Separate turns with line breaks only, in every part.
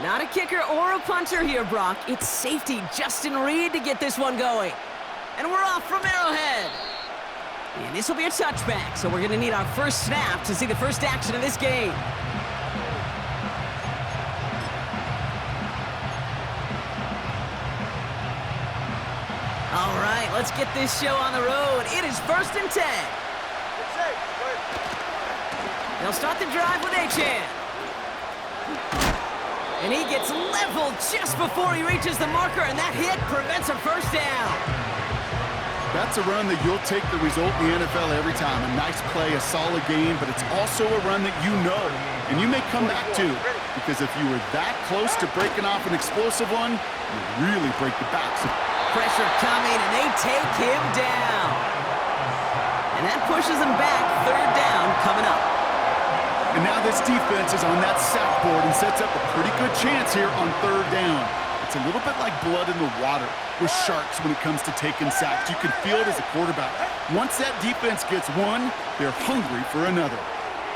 Not a kicker or a punter here, Brock. It's safety Justin Reed to get this one going. And we're off from Arrowhead. And this will be a touchback, so we're going to need our first snap to see the first action of this game. All right, let's get this show on the road. It is 1st and 10. They'll start the drive with A-Chan. And he gets leveled just before he reaches the marker, and that hit prevents a first down.
That's a run that you'll take the result in the NFL every time. A nice play, a solid game, but it's also a run that you know, and you may come back to, because if you were that close to breaking off an explosive one, you really break the backs.
Pressure coming, and they take him down. And that pushes him back. 3rd down coming up.
And now this defense is on that sack board and sets up a pretty good chance here on 3rd down. It's a little bit like blood in the water with sharks when it comes to taking sacks. You can feel it as a quarterback. Once that defense gets one, they're hungry for another.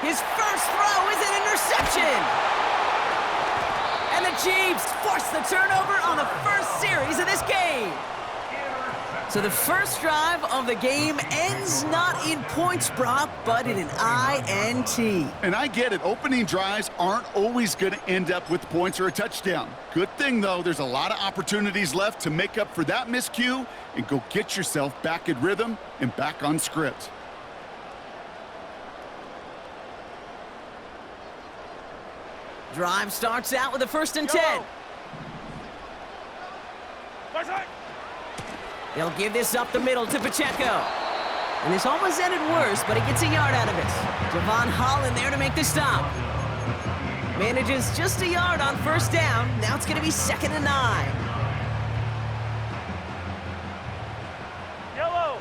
His first throw is an interception. And the Chiefs force the turnover on the first series of this game. So the first drive of the game ends not in points, Brock, but in an INT.
And I get it. Opening drives aren't always going to end up with points or a touchdown. Good thing, though, there's a lot of opportunities left to make up for that miscue and go get yourself back in rhythm and back on script.
Drive starts out with a 1st and 10. They'll give this up the middle to Pacheco. And this almost ended worse, but he gets a yard out of it. Javon Holland there to make the stop. Manages just a yard on 1st down. Now it's going to be 2nd and 9.
Yellow.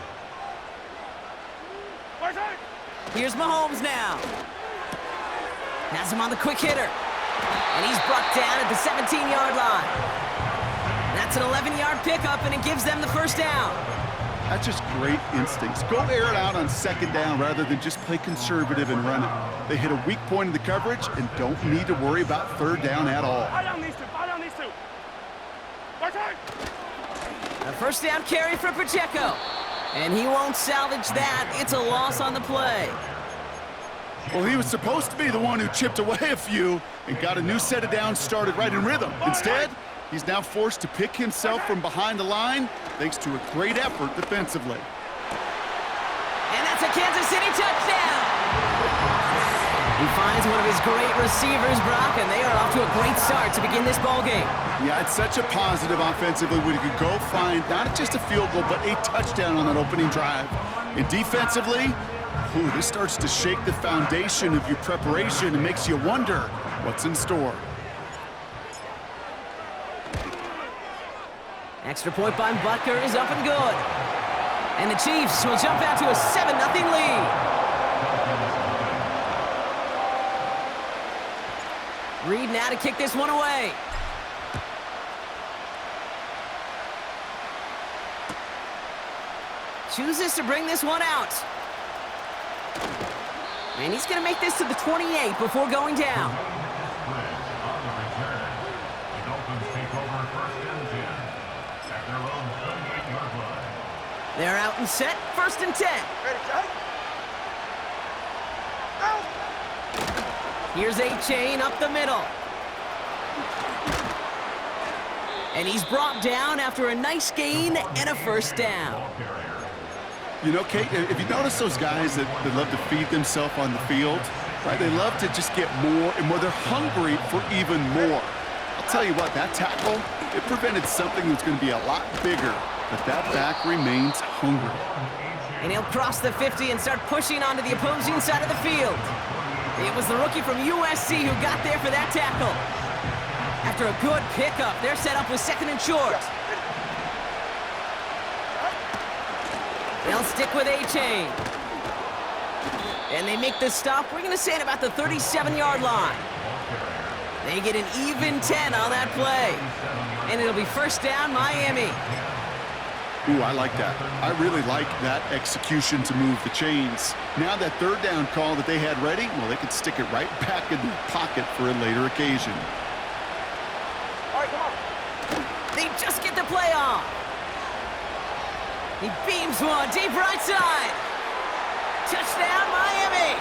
Here's Mahomes now. Has him on the quick hitter. And he's brought down at the 17-yard line. That's an 11-yard pickup, and it gives them the 1st down.
That's just great instincts. Go air it out on 2nd down rather than just play conservative and run it. They hit a weak point in the coverage and don't need to worry about 3rd down at all.
Fire down these two. Fire down these two.
A 1st down carry for Pacheco. And he won't salvage that. It's a loss on the play.
Well, he was supposed to be the one who chipped away a few and got a new set of downs started right in rhythm. Instead, he's now forced to pick himself from behind the line thanks to a great effort defensively.
And that's a Kansas City touchdown. He finds one of his great receivers, Brock, and they are off to a great start to begin this ballgame.
Yeah, it's such a positive offensively when you could go find not just a field goal, but a touchdown on that opening drive. And defensively, this starts to shake the foundation of your preparation and makes you wonder what's in store.
Extra point by Butker is up and good. And the Chiefs will jump out to a 7-0 lead. Reed now to kick this one away. Chooses to bring this one out. And he's going to make this to the 28 before going down. They're out and set, 1st and 10.
Ready, Jack? Go!
Here's A-Chain up the middle. And he's brought down after a nice gain and a 1st down.
You know, Kate, if you notice those guys that love to feed themselves on the field, right? They love to just get more and more. They're hungry for even more. I'll tell you what, that tackle, it prevented something that's going to be a lot bigger, but that back remains hungry.
And he'll cross the 50 and start pushing onto the opposing side of the field. It was the rookie from USC who got there for that tackle. After a good pickup, they're set up with 2nd and short. They'll stick with A-Chain. And they make the stop, we're going to say at about the 37-yard line. They get an even 10 on that play. And it'll be 1st down, Miami.
Ooh, I like that. I really like that execution to move the chains. Now that 3rd down call that they had ready, well, they could stick it right back in the pocket for a later occasion.
They just get the play off. He beams one deep right side. Touchdown, Miami.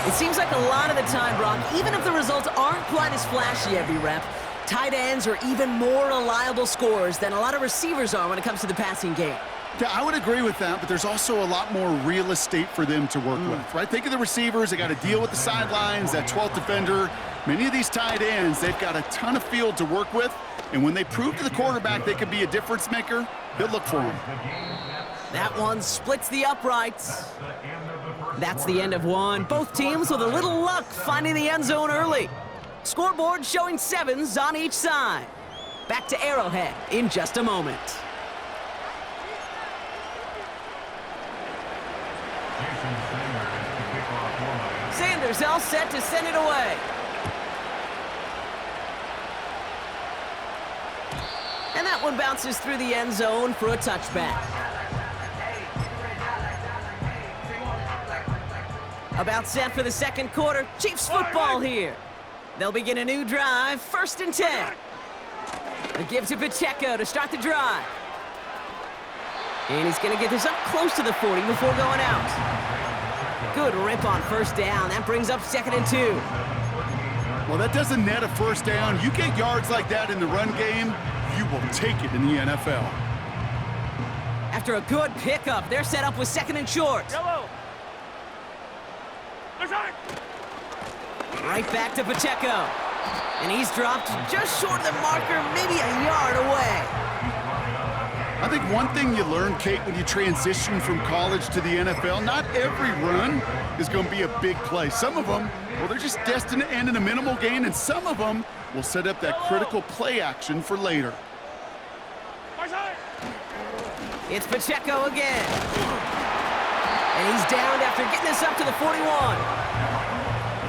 It seems like a lot of the time, Brock, even if the results aren't quite as flashy every rep, tight ends are even more reliable scorers than a lot of receivers are when it comes to the passing game.
Yeah, I would agree with that, but there's also a lot more real estate for them to work with, right? Think of the receivers. They got to deal with the sidelines, that 12th defender. Many of these tight ends, they've got a ton of field to work with, and when they prove to the quarterback they could be a difference maker, he'll look for them.
That one splits the uprights. That's the end of one. Both teams with a little luck finding the end zone early. Scoreboard showing 7s on each side. Back to Arrowhead in just a moment. Sanders all set to send it away. And that one bounces through the end zone for a touchback. About set for the second quarter. Chiefs football here. They'll begin a new drive, 1st and 10. A give to Pacheco to start the drive. And he's going to get this up close to the 40 before going out. Good rip on 1st down. That brings up 2nd and 2.
Well, that doesn't net a 1st down. You get yards like that in the run game, you will take it in the NFL.
After a good pickup, they're set up with 2nd and short.
Yellow.
Right back to Pacheco. And he's dropped just short of the marker, maybe a yard away.
I think one thing you learn, Kate, when you transition from college to the NFL, not every run is going to be a big play. Some of them, well, they're just destined to end in a minimal gain, and some of them will set up that critical play action for later.
It's Pacheco again. And he's downed after getting this up to the 41.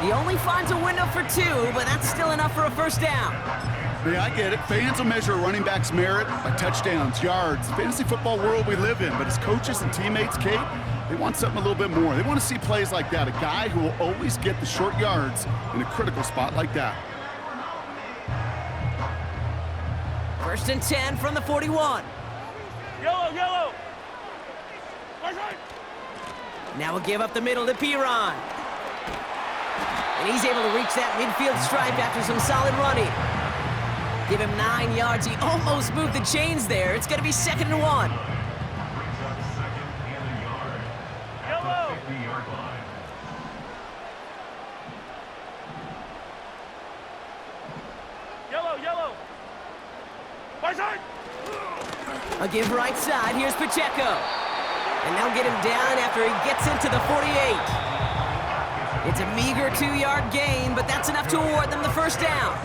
He only finds a window for 2, but that's still enough for a 1st down.
Yeah, I get it. Fans will measure a running back's merit by touchdowns, yards, the fantasy football world we live in. But as coaches and teammates, Kate, they want something a little bit more. They want to see plays like that, a guy who will always get the short yards in a critical spot like that.
1st and 10 from the 41.
Yellow.
Now we'll give up the middle to Piron. And he's able to reach that midfield stripe after some solid running. Give him 9 yards. He almost moved the chains there. It's going to be 2nd and 1.
Yellow. Right side.
A give right side. Here's Pacheco. And they'll get him down after he gets into the 48. It's a meager 2-yard gain, but that's enough to award them the 1st down.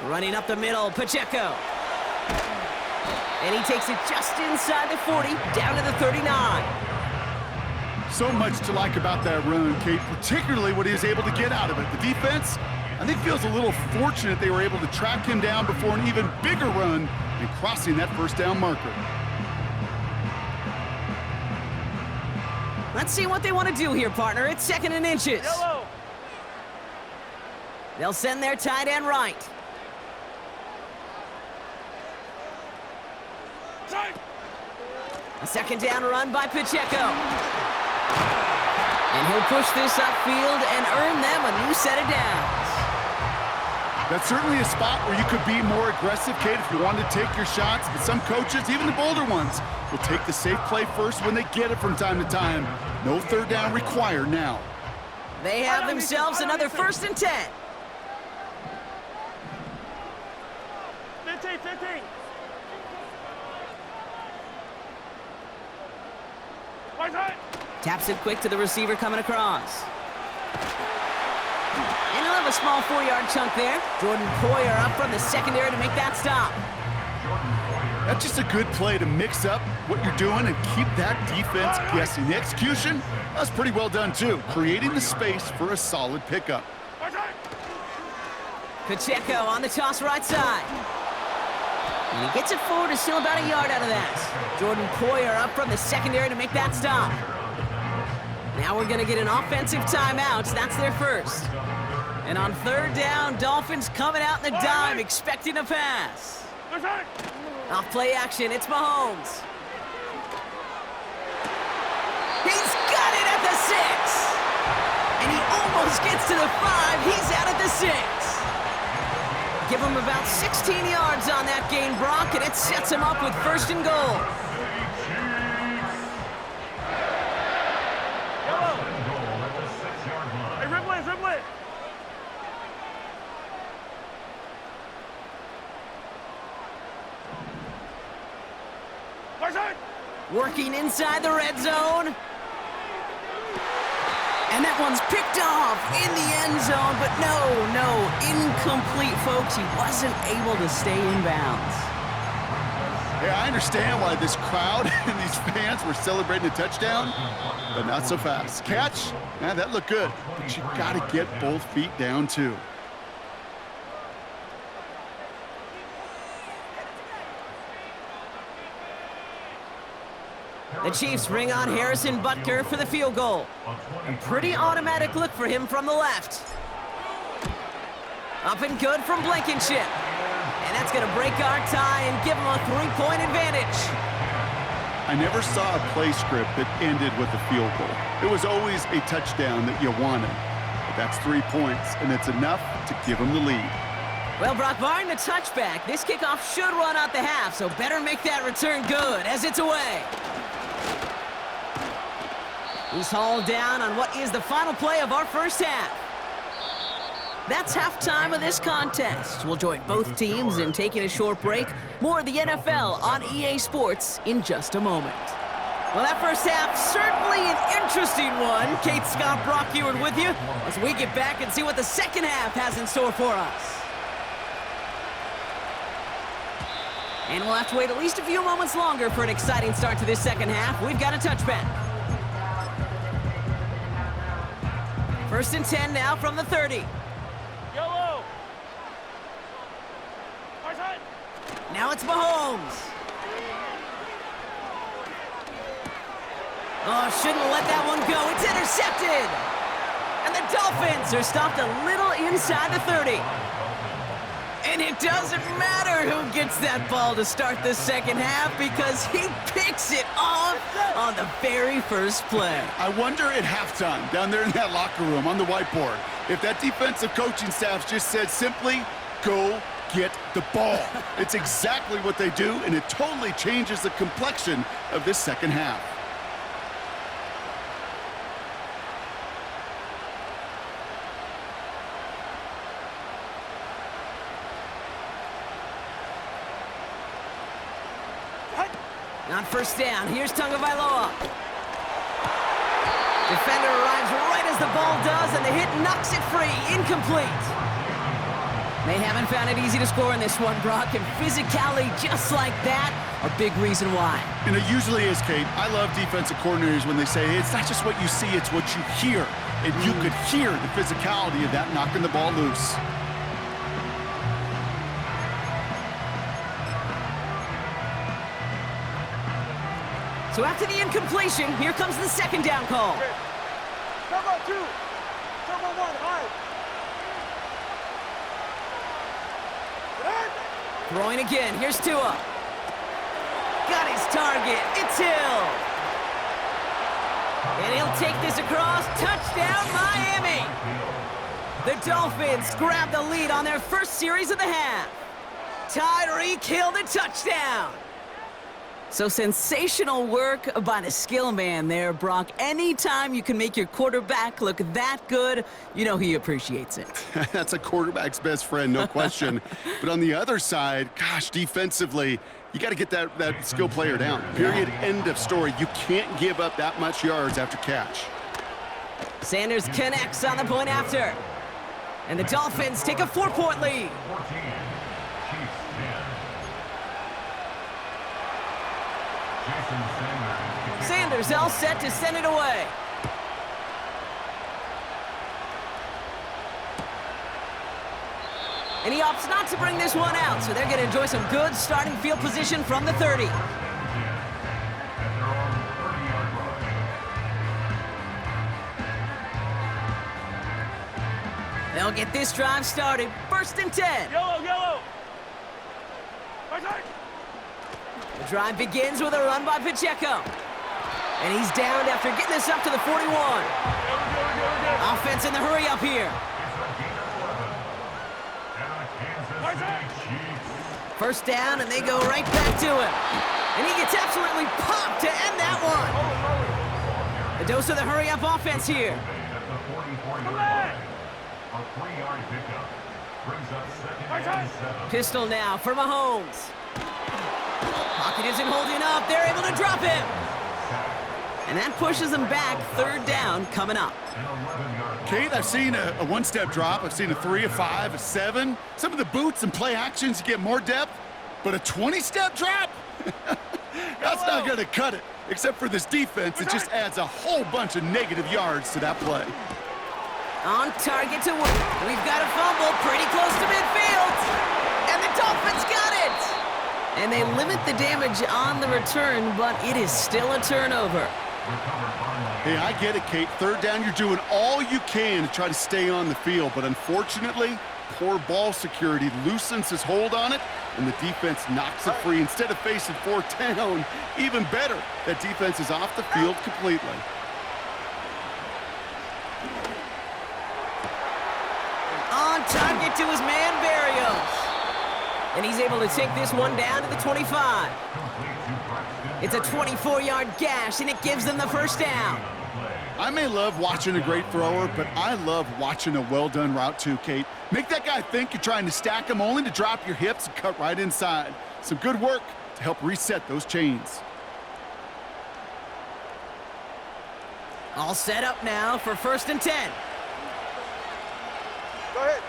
Running up the middle, Pacheco. And he takes it just inside the 40, down to the 39.
So much to like about that run, Kate, particularly what he was able to get out of it. The defense, I think, feels a little fortunate they were able to track him down before an even bigger run and crossing that 1st down marker.
Let's see what they want to do here, partner. It's 2nd and inches.
Yellow.
They'll send their tight end right. A 2nd down run by Pacheco. And he'll push this upfield and earn them a new set of downs.
That's certainly a spot where you could be more aggressive, Kate, if you wanted to take your shots. But some coaches, even the bolder ones, will take the safe play first when they get it from time to time. No 3rd down required now.
They have themselves another 1st and 10.
15. Right side.
Taps it quick to the receiver coming across. And he'll have a small 4-yard chunk there. Jordan Poyer up from the secondary to make that stop.
That's just a good play to mix up what you're doing and keep that defense guessing. The execution, that was pretty well done too, creating the space for a solid pickup.
Pacheco on the toss right side. And he gets it forward to steal about a yard out of that. Jordan Poyer up from the secondary to make that stop. Now we're going to get an offensive timeout. That's their first. And on third down, Dolphins coming out in the dime, expecting a pass. Off play action, it's Mahomes. He's got it at the 6. And he almost gets to the 5. He's out at the 6. Give him about 16 yards on that gain, Brock, and it sets him up with first and goal.
Yellow. Hey, Ripley, Ripley.
Working inside the red zone. And that one's picked off in the end zone, but no, incomplete, folks. He wasn't able to stay in bounds.
Yeah, I understand why this crowd and these fans were celebrating a touchdown, but not so fast. Catch, man, that looked good, but you got to get both feet down too.
The Chiefs bring on Harrison Butker for the field goal. A pretty automatic look for him from the left. Up and good from Blankenship. And that's going to break our tie and give him a 3-point advantage.
I never saw a play script that ended with a field goal. It was always a touchdown that you wanted. But that's 3 points, and it's enough to give him the lead.
Well, Brock, barring the touchback, this kickoff should run out the half, so better make that return good as it's away. He's hauled down on what is the final play of our first half. That's halftime of this contest. We'll join both teams in taking a short break. More of the NFL on EA Sports in just a moment. Well, that first half, certainly an interesting one. Kate, Scott, Brock Eward with you as we get back and see what the second half has in store for us. And we'll have to wait at least a few moments longer for an exciting start to this second half. We've got a touchback. First and 10 now from the 30.
Yellow.
Now it's Mahomes. Oh, shouldn't let that one go. It's intercepted. And the Dolphins are stopped a little inside the 30. And it doesn't matter who gets that ball to start the second half because he picks it off on the very first play.
I wonder at halftime, down there in that locker room on the whiteboard, if that defensive coaching staff just said simply, go get the ball. It's exactly what they do, and it totally changes the complexion of this second half.
On first down, here's Tagovailoa. Defender arrives right as the ball does, and the hit knocks it free. Incomplete. They haven't found it easy to score in this one, Brock, and physicality just like that, a big reason why.
And it usually is, Kate. I love defensive coordinators when they say, hey, it's not just what you see, it's what you hear. And you could hear the physicality of that knocking the ball loose.
So after the incompletion, here comes the second down call.
Turbo 2. Turbo 1, high.
Throwing again, here's Tua. Got his target, it's Hill. And he'll take this across, touchdown Miami. The Dolphins grab the lead on their first series of the half. Tyreek Hill the touchdown. So sensational work by the skill man there, Brock. Anytime you can make your quarterback look that good, you know he appreciates it.
That's a quarterback's best friend, no question. But on the other side, gosh, defensively, you got to get that skill player down. Period, end of story. You can't give up that much yards after catch.
Sanders connects on the point after. And the Dolphins take a 4-point lead. Sanders all set to send it away. And he opts not to bring this one out, so they're going to enjoy some good starting field position from the 30. They'll get this drive started. First and 10.
Yellow, yellow.
The drive begins with a run by Pacheco. And he's downed after getting this up to the 41. Offense in the hurry up here. First down, and they go right back to him. And he gets absolutely popped to end that one. A dose of the hurry-up offense here. Pistol now for Mahomes. Pocket isn't holding up. They're able to drop him. And that pushes them back. Third down coming up.
Kate, I've seen a one-step drop. I've seen a 3, a 5, a 7. Some of the boots and play actions get more depth, but a 20-step drop? That's not going to cut it. Except for this defense, it just adds a whole bunch of negative yards to that play.
On target to win. We've got a fumble pretty close to midfield. And the Dolphins got it. And they limit the damage on the return, but it is still a turnover.
Hey, I get it, Kate. Third down, you're doing all you can to try to stay on the field, but unfortunately, poor ball security loosens his hold on it, and the defense knocks it free. Instead of facing fourth down, even better, that defense is off the field completely.
On target to his man, Barrios. And he's able to take this one down to the 25. It's a 24-yard gash, and it gives them the first down.
I may love watching a great thrower, but I love watching a well-done route too, Kate. Make that guy think you're trying to stack him only to drop your hips and cut right inside. Some good work to help reset those chains.
All set up now for first and 10.
Go ahead.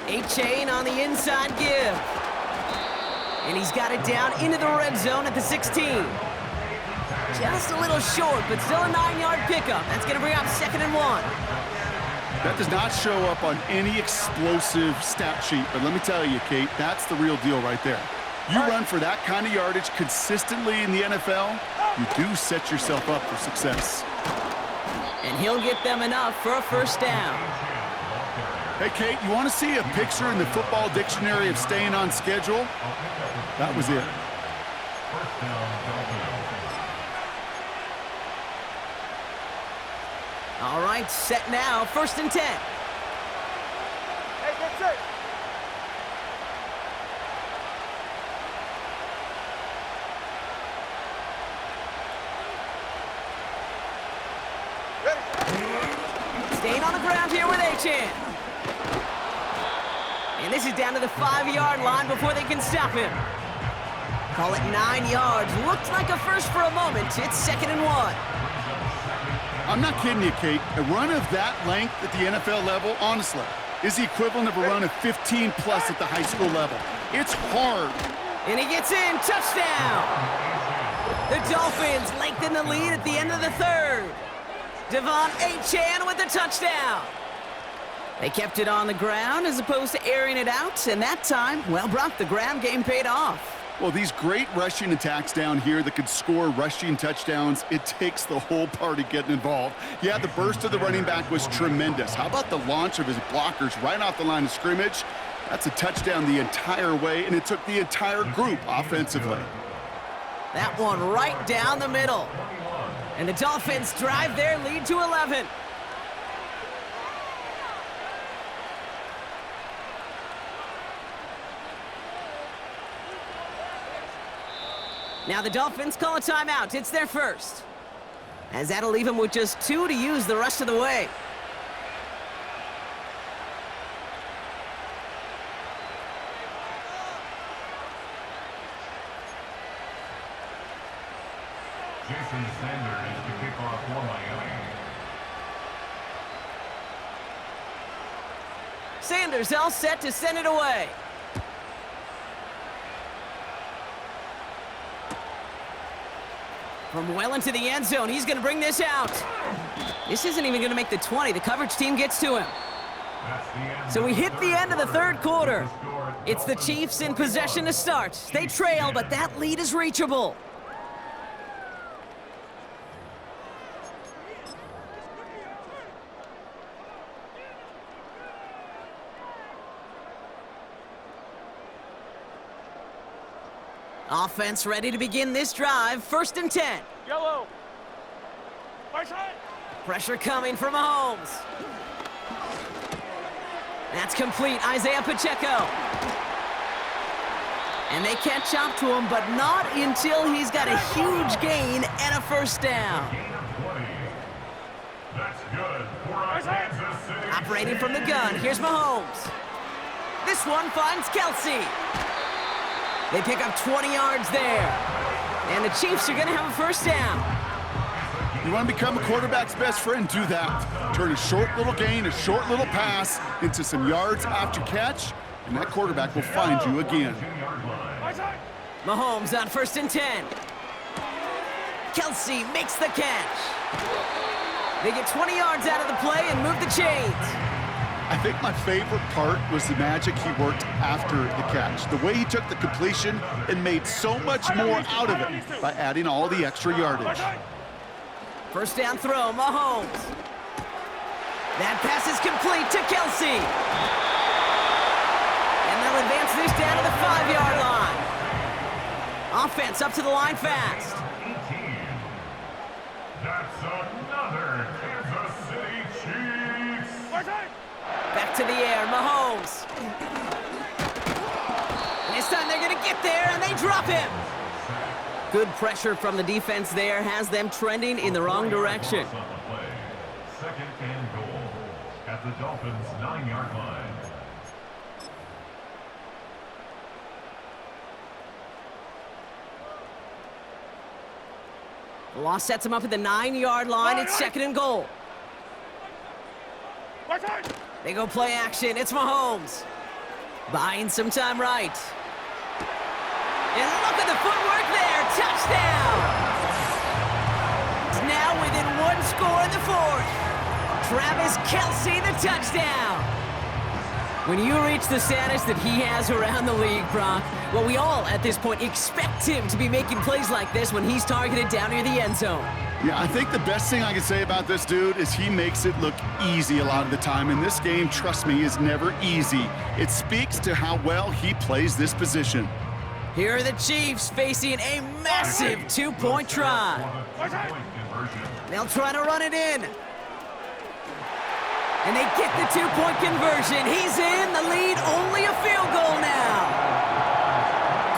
A-chain on the inside give. And he's got it down into the red zone at the 16. Just a little short, but still a 9-yard pickup. That's going to bring up 2nd and 1.
That does not show up on any explosive stat sheet, but let me tell you, Kate, that's the real deal right there. You run for that kind of yardage consistently in the NFL, you do set yourself up for success.
And he'll get them enough for a first down.
Hey, Kate, you want to see a picture in the football dictionary of staying on schedule? That was it.
All right, set now, first and 10.
Hey, get set.
Staying on the ground here with A-Chan. And this is down to the 5-yard line before they can stop him. Call it 9 yards. Looked like a first for a moment. It's 2nd and 1.
I'm not kidding you, Kate. A run of that length at the NFL level, honestly, is the equivalent of a run of 15-plus at the high school level. It's hard.
And he gets in. Touchdown. The Dolphins lengthen the lead at the end of the 3rd. Devon A-Chan with the touchdown. They kept it on the ground as opposed to airing it out, and that time, well, Brock, the ground game paid off.
Well, these great rushing attacks down here that could score rushing touchdowns, it takes the whole party getting involved. Yeah, the burst of the running back was tremendous. How about the launch of his blockers right off the line of scrimmage? That's a touchdown the entire way, and it took the entire group offensively.
That one right down the middle. And the Dolphins drive their lead to 11. Now the Dolphins call a timeout. It's their first. As that'll leave them with just 2 to use the rest of the way.
Jason Sanders to kick off for Miami.
Sanders all set to send it away. From well into the end zone, he's going to bring this out. This isn't even going to make the 20. The coverage team gets to him. So we hit the end of the third quarter. It's the Chiefs in possession to start. They trail, but that lead is reachable. Offense ready to begin this drive. 1st and 10.
Yellow. Right side.
Pressure coming from Mahomes. That's complete. Isaiah Pacheco. And they catch up to him, but not until he's got a huge gain and a first down.
That's good for Kansas City.
Operating from the gun, here's Mahomes. This one finds Kelsey. They pick up 20 yards there. And the Chiefs are going to have a first down.
You want to become a quarterback's best friend? Do that. Turn a short little gain, a short little pass into some yards after catch, and that quarterback will find you again.
Mahomes on 1st and 10. Kelsey makes the catch. They get 20 yards out of the play and move the chains.
I think my favorite part was the magic he worked after the catch. The way he took the completion and made so much more out of it by adding all the extra yardage.
First down throw, Mahomes. That pass is complete to Kelsey. And they'll advance this down to the 5-yard line. Offense up to the line fast.
18. That's another Kansas City Chiefs.
Back to the air, Mahomes. And this time they're going to get there, and they drop him. Good pressure from the defense there has them trending in the wrong direction.
2nd and goal at the Dolphins' 9-yard line.
The loss sets him up at the 9-yard line. It's 2nd and goal. They go play action. It's Mahomes. Buying some time right. And look at the footwork there. Touchdown. It's now within 1 score in the 4th. Travis Kelsey, the touchdown. When you reach the status that he has around the league, Brock, well, we all at this point expect him to be making plays like this when he's targeted down near the end zone.
Yeah, I think the best thing I can say about this dude is he makes it look easy a lot of the time. And this game, trust me, is never easy. It speaks to how well he plays this position.
Here are the Chiefs facing a massive 2-point try. They'll try to run it in. And they get the 2-point conversion. He's in the lead, only a field goal now.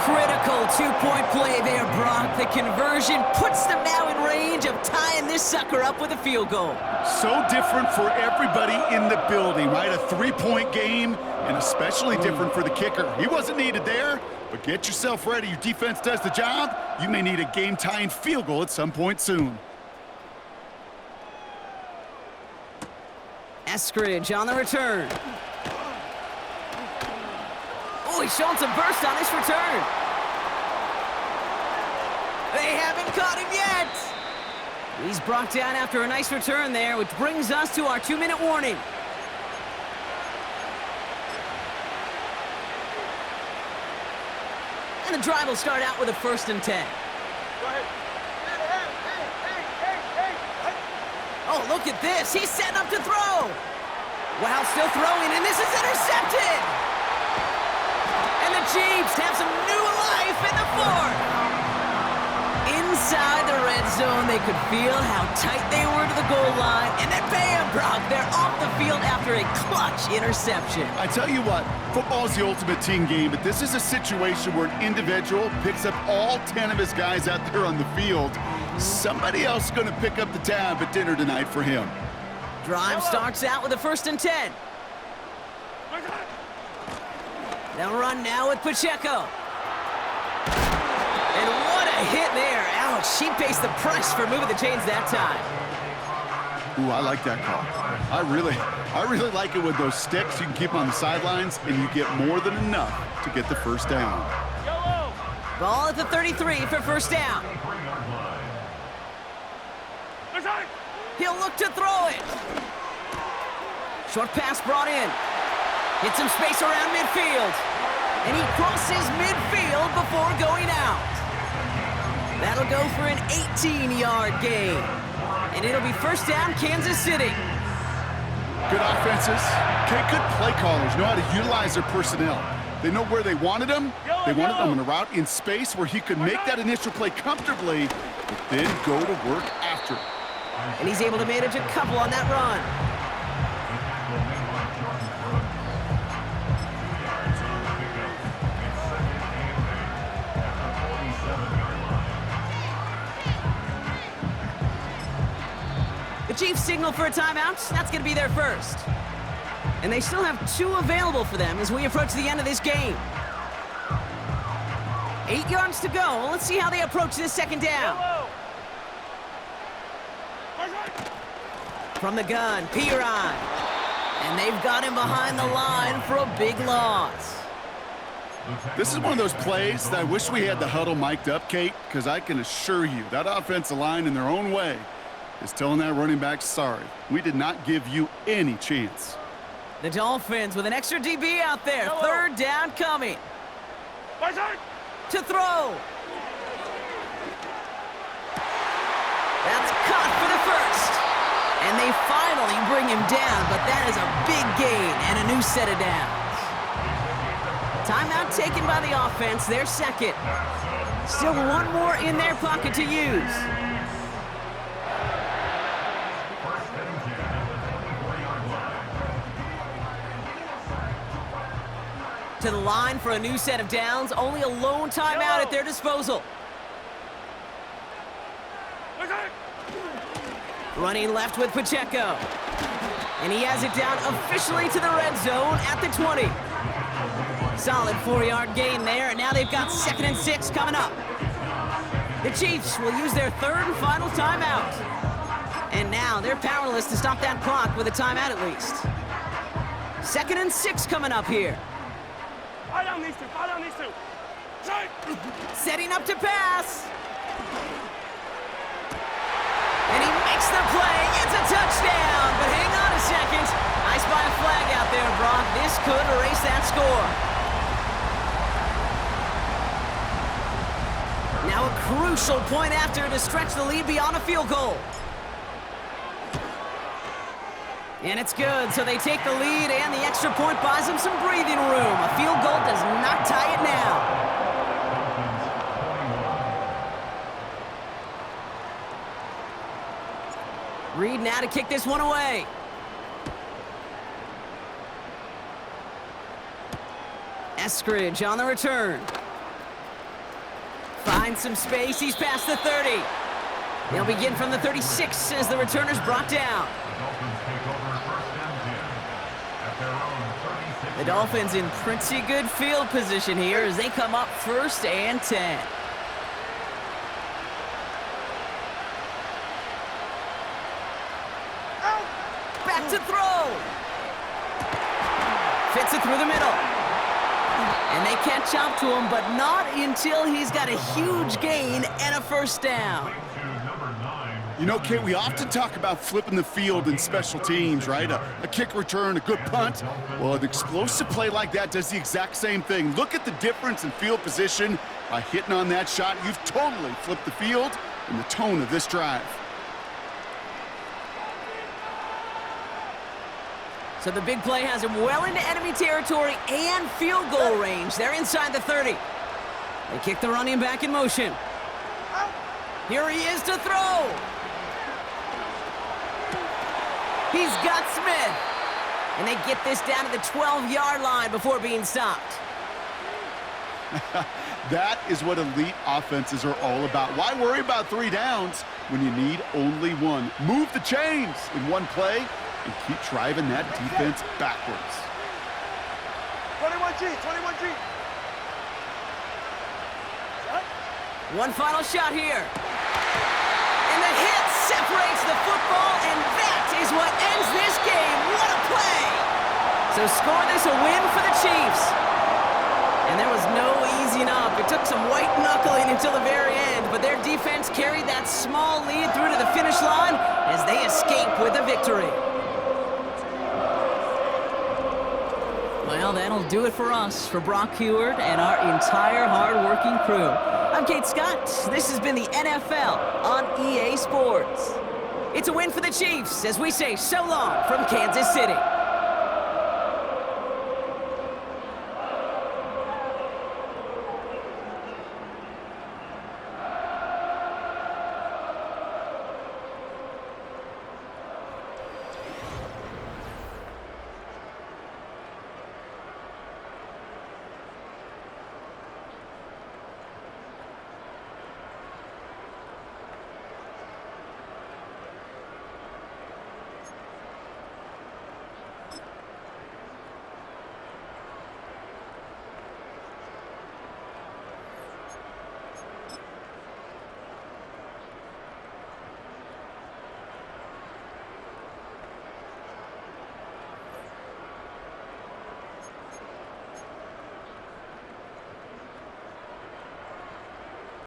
Critical 2-point play there, Brock. The conversion puts them now in range of tying this sucker up with a field goal.
So different for everybody in the building, right? A 3-point game, and especially different for the kicker. He wasn't needed there, but get yourself ready. Your defense does the job. You may need a game-tying field goal at some point soon.
Eskridge on the return. Oh, he's showing some burst on this return. They haven't caught him yet. He's brought down after a nice return there, which brings us to our 2-minute warning. And the drive will start out with a 1st and 10.
Go ahead. Hey.
Oh, look at this. He's setting up to throw. Wow, still throwing, and this is intercepted. And the Chiefs have some new life in the 4th. Inside the red zone, they could feel how tight they were to the goal line, and then bam, Brock, they're off the field after a clutch interception.
I tell you what, football is the ultimate team game, but this is a situation where an individual picks up all 10 of his guys out there on the field. Somebody else is going to pick up the tab at dinner tonight for him.
Drive starts out with a 1st and 10. They'll run now with Pacheco. And what a hit there. Ouch, she pays the price for moving the chains that time.
Ooh, I like that call. I really like it with those sticks. You can keep them on the sidelines, and you get more than enough to get the first down.
Yellow.
Ball at the 33 for first down.
Right side.
He'll look to throw it. Short pass brought in. Hits some space around midfield. And he crosses midfield before going out. That'll go for an 18-yard gain. And it'll be first down, Kansas City.
Good offenses. Okay, good play callers know how to utilize their personnel. They know where they wanted him. They wanted him on a route in space where he could make that initial play comfortably, but then go to work after it.
And he's able to manage a couple on that run. The Chiefs signal for a timeout. That's going to be their first. And they still have 2 available for them as we approach the end of this game. 8 yards to go. Let's see how they approach this second down.
Yellow. Right side.
From the gun, Piron. And they've got him behind the line for a big loss.
This is one of those plays that I wish we had the huddle mic'd up, Kate, because I can assure you that offensive line in their own way is telling that running back, sorry, we did not give you any chance.
The Dolphins with an extra DB out there.
Yellow.
Third down coming.
Right side.
To throw. That's caught for the first. And they finally bring him down, but that is a big gain and a new set of downs. Timeout taken by the offense, their second. Still one more in their pocket to use. To the line for a new set of downs. Only a lone timeout at their disposal.
Right side.
Running left with Pacheco. And he has it down officially to the red zone at the 20. Solid 4-yard gain there, and now they've got 2nd and 6 coming up. The Chiefs will use their 3rd and final timeout. And now they're powerless to stop that clock with a timeout at least. 2nd and 6 coming up here.
Fire down these two. Fire down these two. Side.
Setting up to pass. And he makes the play. It's a touchdown. But hang on a second. I spy a flag out there, Brock. This could erase that score. Now a crucial point after to stretch the lead beyond a field goal. And it's good, so they take the lead, and the extra point buys them some breathing room. A field goal does not tie it now. Reed now to kick this one away. Eskridge on the return. Finds some space. He's past the 30. They'll begin from the 36 as the returner's brought down. The Dolphins in pretty good field position here as they come up 1st and 10. Back to throw. Fits it through the middle. And they catch up to him, but not until he's got a huge gain and a first down.
You know, Kate, we often talk about flipping the field in special teams, right? A kick return, a good punt. Well, an explosive play like that does the exact same thing. Look at the difference in field position. By hitting on that shot, you've totally flipped the field and the tone of this drive.
So the big play has him well into enemy territory and field goal range. They're inside the 30. They kick the running back in motion. Here he is to throw. He's got Smith. And they get this down to the 12-yard line before being stopped.
That is what elite offenses are all about. Why worry about 3 downs when you need only 1? Move the chains in one play and keep driving that defense backwards.
21G. 21G.
One final shot here. And the hit separates the football, and that to score this, a win for the Chiefs. And there was no easing up. It took some white knuckling until the very end, but their defense carried that small lead through to the finish line as they escape with a victory. Well, that'll do it for us, for Brock Heward and our entire hard-working crew. I'm Kate Scott. This has been the NFL on EA Sports. It's a win for the Chiefs as we say so long from Kansas City.